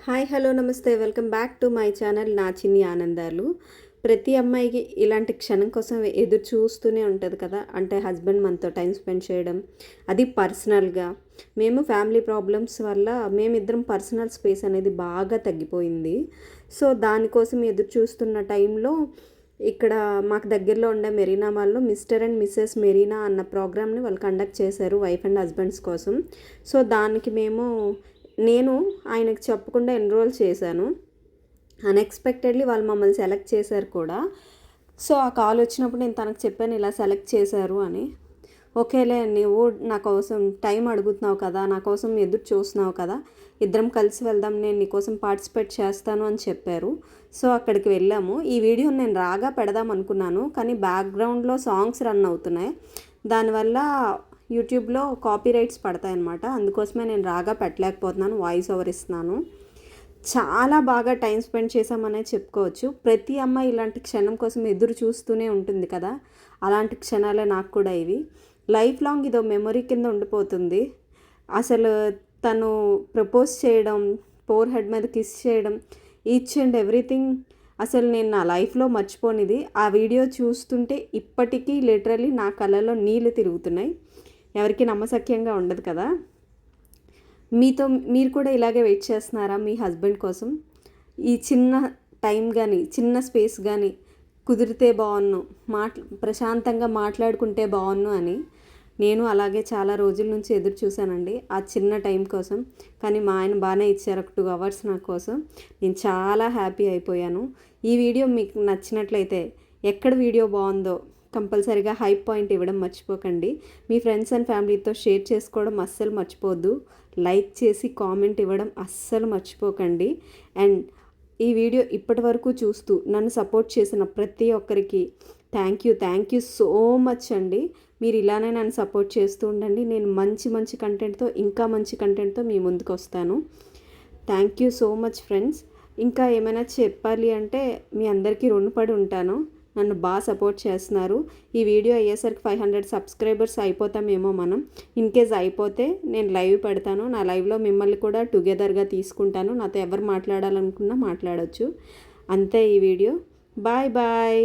Hi hello నమస్తే welcome back to my channel నా చిన్ని ఆనందాలు. ప్రతి అమ్మాయికి ఇలాంటి క్షణం కోసం ఎదురు చూస్తూనే ఉంటుంది కదా. అంటే హస్బెండ్ మనతో టైం స్పెండ్ చేయడం, అది పర్సనల్గా. మేము ఫ్యామిలీ ప్రాబ్లమ్స్ వల్ల మేమిద్దరం పర్సనల్ స్పేస్ అనేది బాగా తగ్గిపోయింది. సో దానికోసం ఎదురు చూస్తున్న టైంలో ఇక్కడ మాకు దగ్గరలో ఉండే మెరీనా మాల్లో మిస్టర్ అండ్ మిస్సెస్ మెరీనా అన్న ప్రోగ్రామ్ని వాళ్ళు కండక్ట్ చేశారు వైఫ్ అండ్ హస్బెండ్స్ కోసం. సో దానికి నేను ఆయనకు చెప్పకుండా ఎన్రోల్ చేశాను. అన్ఎక్స్పెక్టెడ్లీ వాళ్ళు మమ్మల్ని సెలెక్ట్ చేశారు కూడా. సో ఆ కాల్ వచ్చినప్పుడు నేను తనకు చెప్పాను ఇలా సెలెక్ట్ చేశారు అని. ఓకేలే, నువ్వు నా కోసం టైం అడుగుతున్నావు కదా, నా కోసం ఎదురు చూస్తున్నావు కదా, ఇద్దరం కలిసి వెళ్దాం, నేను నీకోసం పార్టిసిపేట్ చేస్తాను అని చెప్పారు. సో అక్కడికి వెళ్ళాము. ఈ వీడియోని నేను రాగా పెడదాం అనుకున్నాను, కానీ బ్యాక్గ్రౌండ్లో సాంగ్స్ రన్ అవుతున్నాయి. దానివల్ల యూట్యూబ్లో కాపీ రైట్స్ పడతాయన్నమాట. అందుకోసమే నేను రాగా పెట్టలేకపోతున్నాను, వాయిస్ ఓవర్ ఇస్తున్నాను. చాలా బాగా టైం స్పెండ్ చేసామనే చెప్పుకోవచ్చు. ప్రతి అమ్మాయి ఇలాంటి క్షణం కోసం ఎదురు చూస్తూనే ఉంటుంది కదా, అలాంటి క్షణాలే నాకు కూడా ఇవి. లైఫ్ లాంగ్ ఇదో మెమొరీ కింద ఉండిపోతుంది. అసలు తను ప్రపోజ్ చేయడం, ఫోర్ హెడ్ మీద కిస్ చేయడం, ఈచ్ అండ్ ఎవ్రీథింగ్ అసలు నేను నా లైఫ్లో మర్చిపోనిది. ఆ వీడియో చూస్తుంటే ఇప్పటికీ లిటరలీ నా కళ్ళలో నీళ్ళు తిరుగుతున్నాయి. ఎవరికి నమ్మశక్యంగా ఉండదు కదా. మీరు కూడా ఇలాగే వెయిట్ చేస్తున్నారా మీ హస్బెండ్ కోసం? ఈ చిన్న టైం కానీ చిన్న స్పేస్ కానీ కుదిరితే బాగున్ను, ప్రశాంతంగా మాట్లాడుకుంటే బాగున్ను అని నేను అలాగే చాలా రోజుల నుంచి ఎదురు చూశానండి ఆ చిన్న టైం కోసం. కానీ మా ఆయన బాగానే ఇచ్చారు, ఒక 2 అవర్స్ నా కోసం. నేను చాలా హ్యాపీ అయిపోయాను. ఈ వీడియో మీకు నచ్చినట్లయితే ఎక్కడ వీడియో బాగుందో కంపల్సరీగా హైప్ పాయింట్ ఇవ్వడం మర్చిపోకండి. మీ ఫ్రెండ్స్ అండ్ ఫ్యామిలీతో షేర్ చేసుకోవడం అస్సలు మర్చిపోవద్దు. లైక్ చేసి కామెంట్ ఇవ్వడం అస్సలు మర్చిపోకండి. అండ్ ఈ వీడియో ఇప్పటి వరకు చూస్తూ నన్ను సపోర్ట్ చేసిన ప్రతి ఒక్కరికి థ్యాంక్ యూ సో మచ్ అండి. మీరు ఇలానే నన్ను సపోర్ట్ చేస్తూ ఉండండి. నేను మంచి కంటెంట్తో, ఇంకా మంచి కంటెంట్తో మీ ముందుకు వస్తాను. Thank you so much friends. ఇంకా ఏమైనా చెప్పాలి అంటే మీ అందరికీ రుణపడి ఉంటాను. నన్ను బాగా సపోర్ట్ చేస్తున్నారు. ఈ వీడియో అయ్యేసరికి 500 సబ్స్క్రైబర్స్ అయిపోతామేమో మనం. ఇన్కేస్ అయిపోతే నేను లైవ్ పెడతాను. నా లైవ్లో మిమ్మల్ని కూడా టుగెదర్గా తీసుకుంటాను. నాతో ఎవరు మాట్లాడాలనుకున్నా మాట్లాడవచ్చు. అంతే ఈ వీడియో. Bye bye.